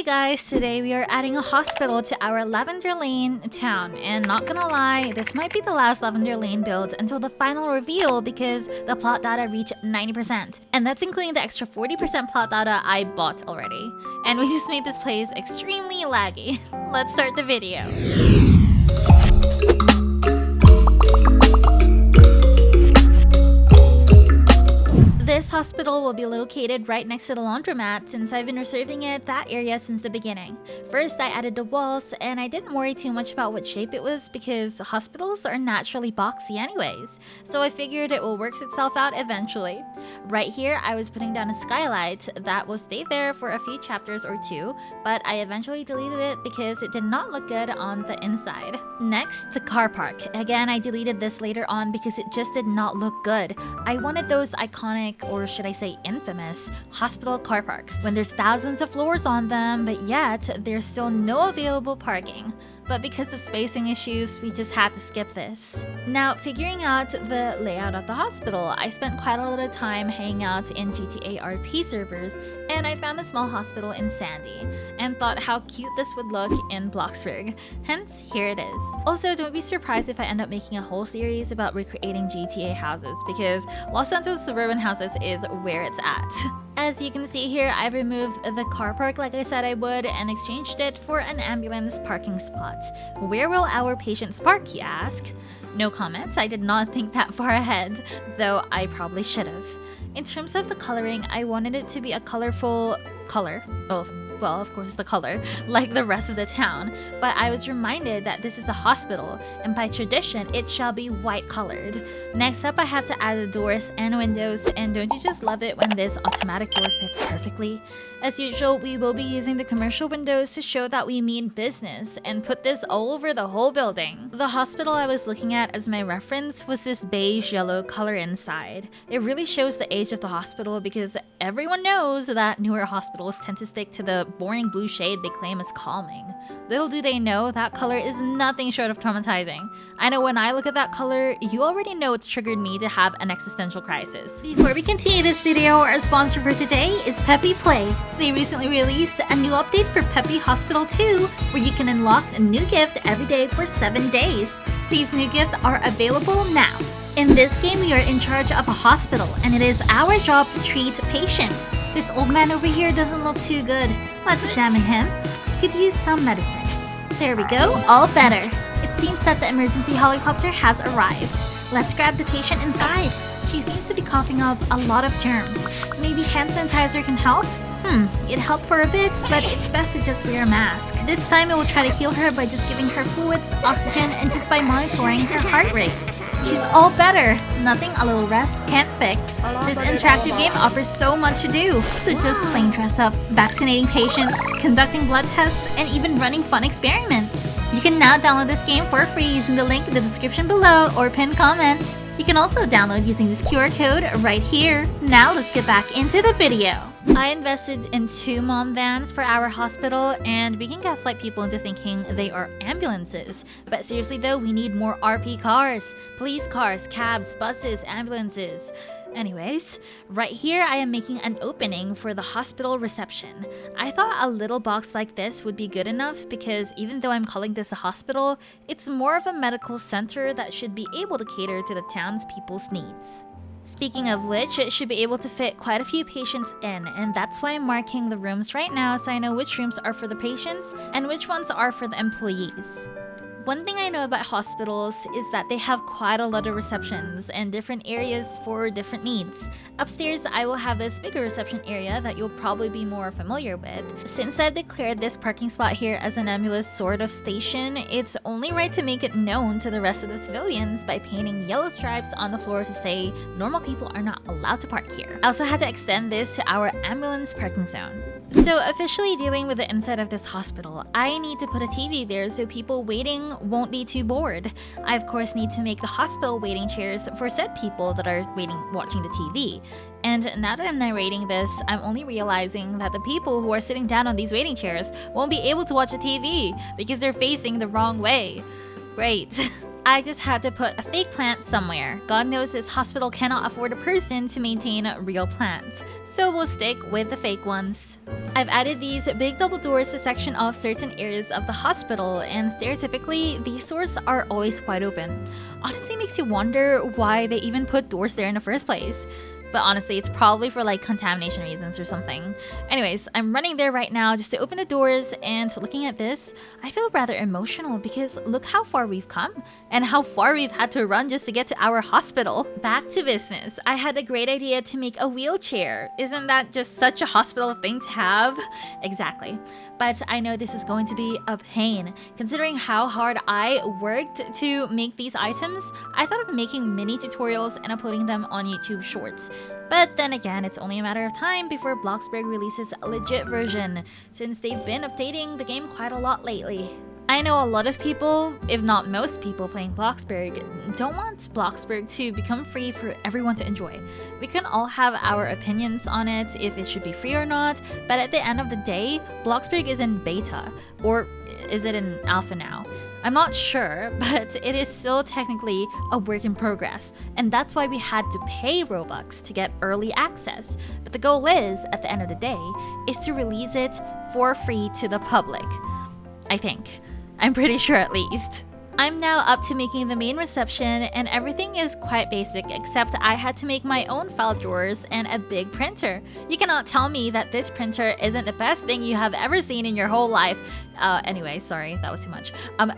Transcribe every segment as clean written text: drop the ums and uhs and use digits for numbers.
Hey guys, today we are adding a hospital to our Lavender Lane town, and not gonna lie, this might be the last Lavender Lane build until the final reveal because the plot data reached 90%, and that's including the extra 40% plot data I bought already. And we just made this place extremely laggy. Let's start the video. This hospital will be located right next to the laundromat since I've been reserving that area since the beginning. First, I added the walls, and I didn't worry too much about what shape it was because hospitals are naturally boxy anyways, so I figured it will work itself out eventually. Right here, I was putting down a skylight that will stay there for a few chapters or two, but I eventually deleted it because it did not look good on the inside. Next, the car park. Again, I deleted this later on because it just did not look good. I wanted those iconic, or should I say infamous, hospital car parks when there's thousands of floors on them, but yet there's still no available parking. But because of spacing issues, we just had to skip this. Now, figuring out the layout of the hospital, I spent quite a lot of time hanging out in GTA RP servers, and I found a small hospital in Sandy, and thought how cute this would look in Bloxburg. Hence, here it is. Also, don't be surprised if I end up making a whole series about recreating GTA houses, because Los Santos suburban houses is where it's at. As you can see here, I've removed the car park like I said I would and exchanged it for an ambulance parking spot. Where will our patients park, you ask? No comments, I did not think that far ahead, though I probably should have. In terms of the coloring, I wanted it to be a colorful color. Oh, well, of course the color, like the rest of the town, but I was reminded that this is a hospital, and by tradition, it shall be white colored. Next up, I have to add the doors and windows, and don't you just love it when this automatic door fits perfectly? As usual, we will be using the commercial windows to show that we mean business, and put this all over the whole building. The hospital I was looking at as my reference was this beige yellow color inside. It really shows the age of the hospital because everyone knows that newer hospitals tend to stick to the boring blue shade they claim is calming. Little do they know that color is nothing short of traumatizing. I know when I look at that color, you already know it's triggered me to have an existential crisis. Before we continue this video, our sponsor for today is Peppy Play. They recently released a new update for Peppy Hospital 2, where you can unlock a new gift every day for 7 days. These new gifts are available now. In this game, we are in charge of a hospital, and it is our job to treat patients. This old man over here doesn't look too good. Let's examine him. He could use some medicine. There we go, all better. It seems that the emergency helicopter has arrived. Let's grab the patient inside. She seems to be coughing up a lot of germs. Maybe hand sanitizer can help? It helped for a bit, but it's best to just wear a mask. This time I will try to heal her by just giving her fluids, oxygen, and just by monitoring her heart rate. She's all better. Nothing a little rest can't fix. This interactive game offers so much to do. So just plain dress up, vaccinating patients, conducting blood tests, and even running fun experiments. You can now download this game for free using the link in the description below or pinned comment. You can also download using this QR code right here. Now let's get back into the video. I invested in 2 mom vans for our hospital, and we can gaslight people into thinking they are ambulances. But seriously though, we need more RP cars. Police cars, cabs, buses, ambulances. Anyways, right here I am making an opening for the hospital reception. I thought a little box like this would be good enough because even though I'm calling this a hospital, it's more of a medical center that should be able to cater to the townspeople's needs. Speaking of which, it should be able to fit quite a few patients in, and that's why I'm marking the rooms right now so I know which rooms are for the patients and which ones are for the employees. One thing I know about hospitals is that they have quite a lot of receptions and different areas for different needs. Upstairs, I will have this bigger reception area that you'll probably be more familiar with. Since I've declared this parking spot here as an ambulance sort of station, it's only right to make it known to the rest of the civilians by painting yellow stripes on the floor to say normal people are not allowed to park here. I also had to extend this to our ambulance parking zone. So officially dealing with the inside of this hospital, I need to put a TV there so people waiting won't be too bored. I of course need to make the hospital waiting chairs for said people that are watching the TV. And now that I'm narrating this, I'm only realizing that the people who are sitting down on these waiting chairs won't be able to watch the TV because they're facing the wrong way. Great. I just had to put a fake plant somewhere. God knows this hospital cannot afford a person to maintain real plants. so we'll stick with the fake ones. I've added these big double doors to section off certain areas of the hospital, and stereotypically, these doors are always wide open. Honestly, makes you wonder why they even put doors there in the first place. But honestly, it's probably for like contamination reasons or something. Anyways, I'm running there right now just to open the doors, and looking at this, I feel rather emotional because look how far we've come and how far we've had to run just to get to our hospital. Back to business. I had a great idea to make a wheelchair. Isn't that just such a hospital thing to have? Exactly. But I know this is going to be a pain. Considering how hard I worked to make these items, I thought of making mini tutorials and uploading them on YouTube Shorts. But then again, it's only a matter of time before Bloxburg releases a legit version, since they've been updating the game quite a lot lately. I know a lot of people, if not most people playing Bloxburg, don't want Bloxburg to become free for everyone to enjoy. We can all have our opinions on it, if it should be free or not, but at the end of the day, Bloxburg is in beta, or is it in alpha now? I'm not sure, but it is still technically a work in progress, and that's why we had to pay Robux to get early access. But the goal is, at the end of the day, is to release it for free to the public. I think. I'm pretty sure at least. I'm now up to making the main reception, and everything is quite basic except I had to make my own file drawers and a big printer. You cannot tell me that this printer isn't the best thing you have ever seen in your whole life. Anyway, sorry, that was too much.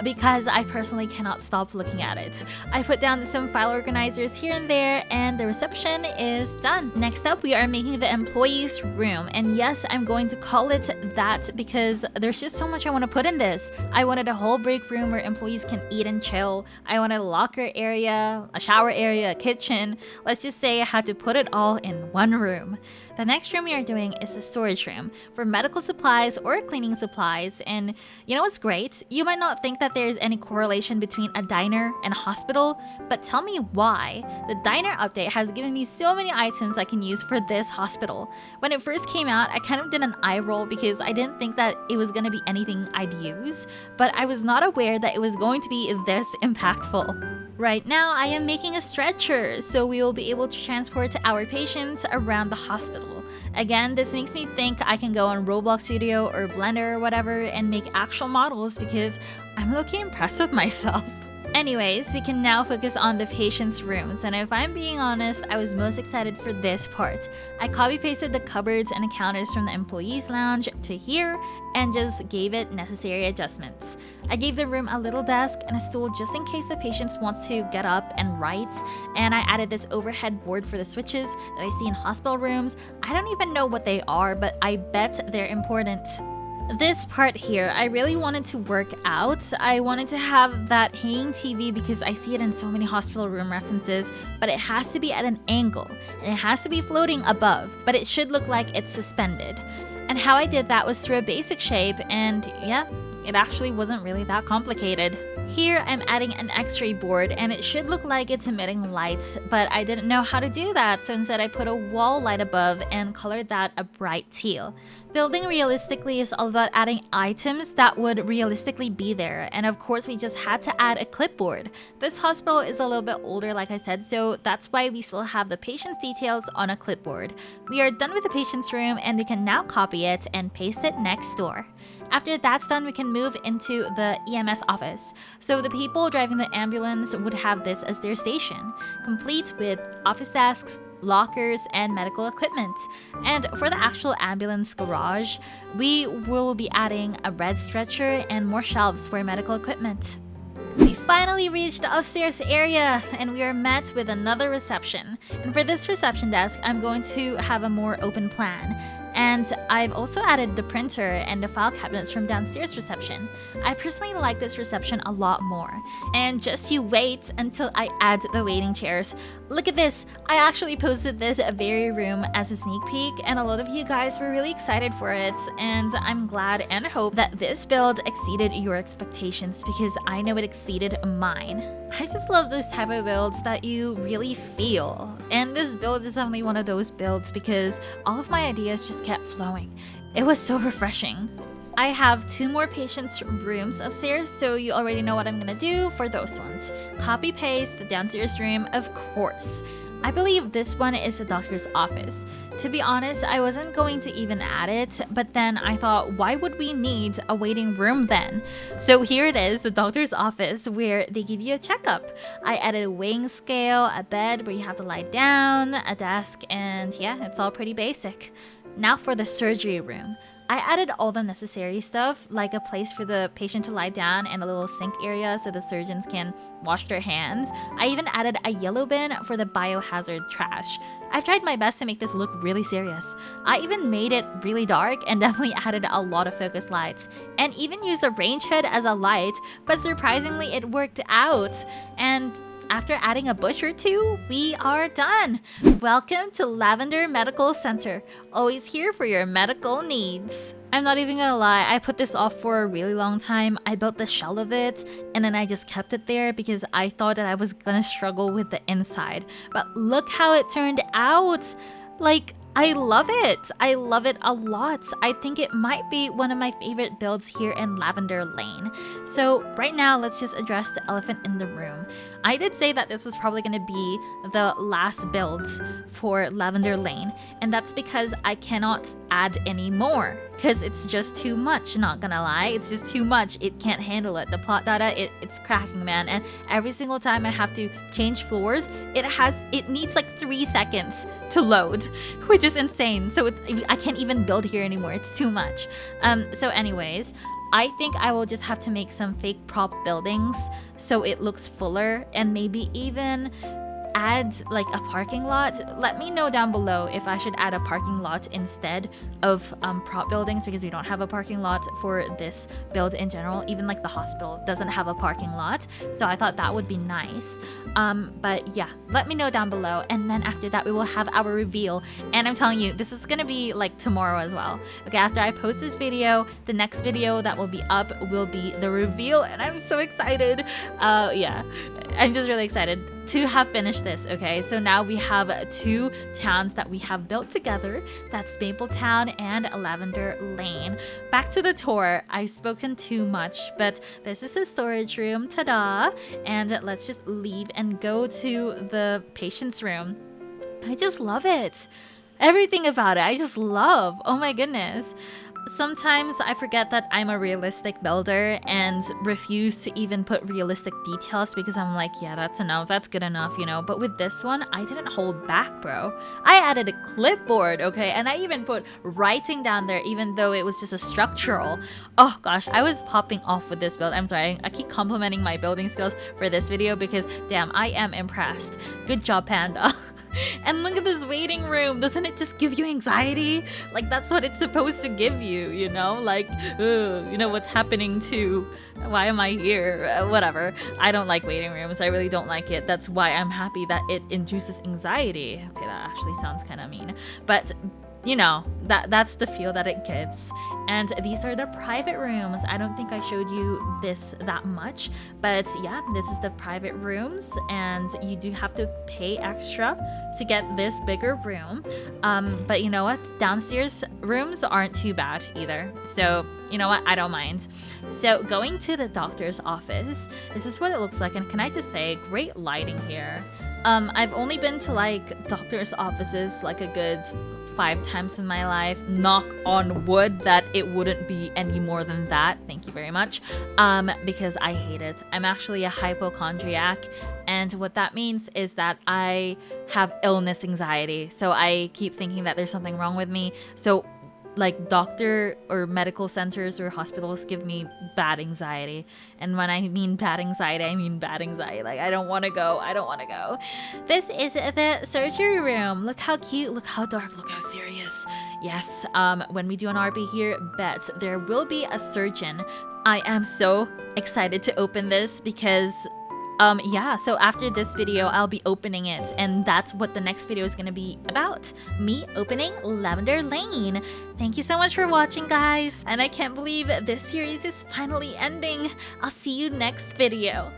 Because I personally cannot stop looking at it. I put down some file organizers here and there, and the reception is done. Next up, we are making the employees' room, and yes, I'm going to call it that because there's just so much I want to put in this. I wanted a whole break room where employees can eat and chill. I wanted a locker area, a shower area, a kitchen. Let's just say I had to put it all in one room. The next room we are doing is a storage room for medical supplies or cleaning supplies. And you know what's great? You might not think that there's any correlation between a diner and a hospital, but tell me why. The diner update has given me so many items I can use for this hospital. When it first came out, I kind of did an eye roll because I didn't think that it was going to be anything I'd use, but I was not aware that it was going to be this impactful. Right now, I am making a stretcher, so we will be able to transport our patients around the hospital. Again, this makes me think I can go on Roblox Studio or Blender or whatever and make actual models because I'm low-key impressed with myself. Anyways, we can now focus on the patients' rooms, and if I'm being honest, I was most excited for this part. I copy-pasted the cupboards and the counters from the employees' lounge to here and just gave it necessary adjustments. I gave the room a little desk and a stool just in case the patients want to get up and write, and I added this overhead board for the switches that I see in hospital rooms. I don't even know what they are, but I bet they're important. This part here, I really wanted to work out. I wanted to have that hanging TV because I see it in so many hospital room references, but it has to be at an angle, and it has to be floating above, but it should look like it's suspended. And how I did that was through a basic shape, and yeah, it actually wasn't really that complicated. Here I'm adding an X-ray board, and it should look like it's emitting light, but I didn't know how to do that, so instead I put a wall light above and colored that a bright teal. Building realistically is all about adding items that would realistically be there, and of course we just had to add a clipboard. This hospital is a little bit older, like I said, so that's why we still have the patient's details on a clipboard. We are done with the patient's room, and we can now copy it and paste it next door. After that's done, we can move into the EMS office. So the people driving the ambulance would have this as their station, complete with office desks, lockers, and medical equipment. And for the actual ambulance garage, we will be adding a red stretcher and more shelves for medical equipment. We finally reached the upstairs area, and we are met with another reception. And for this reception desk, I'm going to have a more open plan. And I've also added the printer and the file cabinets from downstairs reception. I personally like this reception a lot more. And just you wait until I add the waiting chairs. Look at this! I actually posted this very room as a sneak peek, and a lot of you guys were really excited for it, and I'm glad and hope that this build exceeded your expectations because I know it exceeded mine. I just love those type of builds that you really feel, and this build is definitely one of those builds because all of my ideas just kept flowing. It was so refreshing. I have 2 more patients' rooms upstairs, so you already know what I'm gonna do for those ones. Copy paste the downstairs room, of course. I believe this one is the doctor's office. To be honest, I wasn't going to even add it, but then I thought, why would we need a waiting room then? So here it is, the doctor's office, where they give you a checkup. I added a weighing scale, a bed where you have to lie down, a desk, and yeah, it's all pretty basic. Now for the surgery room. I added all the necessary stuff, like a place for the patient to lie down and a little sink area so the surgeons can wash their hands. I even added a yellow bin for the biohazard trash. I've tried my best to make this look really serious. I even made it really dark and definitely added a lot of focus lights, and even used a range hood as a light, but surprisingly it worked out. And after adding a bush or two, we are done. Welcome to Lavender Medical Center. Always here for your medical needs. I'm not even gonna lie, I put this off for a really long time. I built the shell of it and then I just kept it there because I thought that I was gonna struggle with the inside. But look how it turned out. Like, I love it. I love it a lot. I think it might be one of my favorite builds here in Lavender Lane. So right now, let's just address the elephant in the room. I did say that this was probably going to be the last build for Lavender Lane, and that's because I cannot add any more because it's just too much, not gonna lie. It's just too much. It can't handle it. The plot data, it's cracking, man. And every single time I have to change floors, it needs like 3 seconds to load, which is insane. So I can't even build here anymore. It's too much. So anyways, I think I will just have to make some fake prop buildings so it looks fuller, and maybe even add like a parking lot. Let me know down below if I should add a parking lot instead of prop buildings, because we don't have a parking lot for this build in general. Even like the hospital doesn't have a parking lot, so I thought that would be nice. But yeah, let me know down below, and then after that we will have our reveal. And I'm telling you, this is gonna be like tomorrow as well. Okay, after I post this video, the next video that will be up will be the reveal, and I'm so excited. Yeah, I'm just really excited to have finished this. Okay, so now we have 2 towns that we have built together. That's Mapletown and Lavender Lane. Back to the tour. I've spoken too much, but this is the storage room. Ta-da! And let's just leave and go to the patient's room. I just love it. Everything about it, I just love. Oh my goodness. Sometimes I forget that I'm a realistic builder and refuse to even put realistic details because I'm like, yeah, that's enough, that's good enough, you know. But with this one, I didn't hold back, bro. I added a clipboard, okay, and I even put writing down there even though it was just a structural. Oh gosh, I was popping off with this build. I'm sorry, I keep complimenting my building skills for this video because damn, I am impressed. Good job, Panda. And look at this waiting room. Doesn't it just give you anxiety? Like, that's what it's supposed to give you, you know? Like, ugh, you know, what's happening to... Why am I here? Whatever. I don't like waiting rooms. I really don't like it. That's why I'm happy that it induces anxiety. Okay, that actually sounds kind of mean. But... you know, that's the feel that it gives. And these are the private rooms. I don't think I showed you this that much, but yeah, this is the private rooms, and you do have to pay extra to get this bigger room. But you know what? Downstairs rooms aren't too bad either. So you know what? I don't mind. So going to the doctor's office, this is what it looks like. And can I just say, great lighting here. I've only been to like doctor's offices like a good 5 times in my life. Knock on wood that it wouldn't be any more than that. Thank you very much. Because I hate it. I'm actually a hypochondriac, and what that means is that I have illness anxiety. So I keep thinking that there's something wrong with me. So like doctor or medical centers or hospitals give me bad anxiety. And when I mean bad anxiety, I mean bad anxiety. Like, I don't want to go. I don't want to go. This is the surgery room. Look how cute. Look how dark. Look how serious. Yes, when we do an RP here, bet there will be a surgeon. I am so excited to open this because yeah, so after this video, I'll be opening it, and that's what the next video is going to be about. Me opening Lavender Lane. Thank you so much for watching, guys. And I can't believe this series is finally ending. I'll see you next video.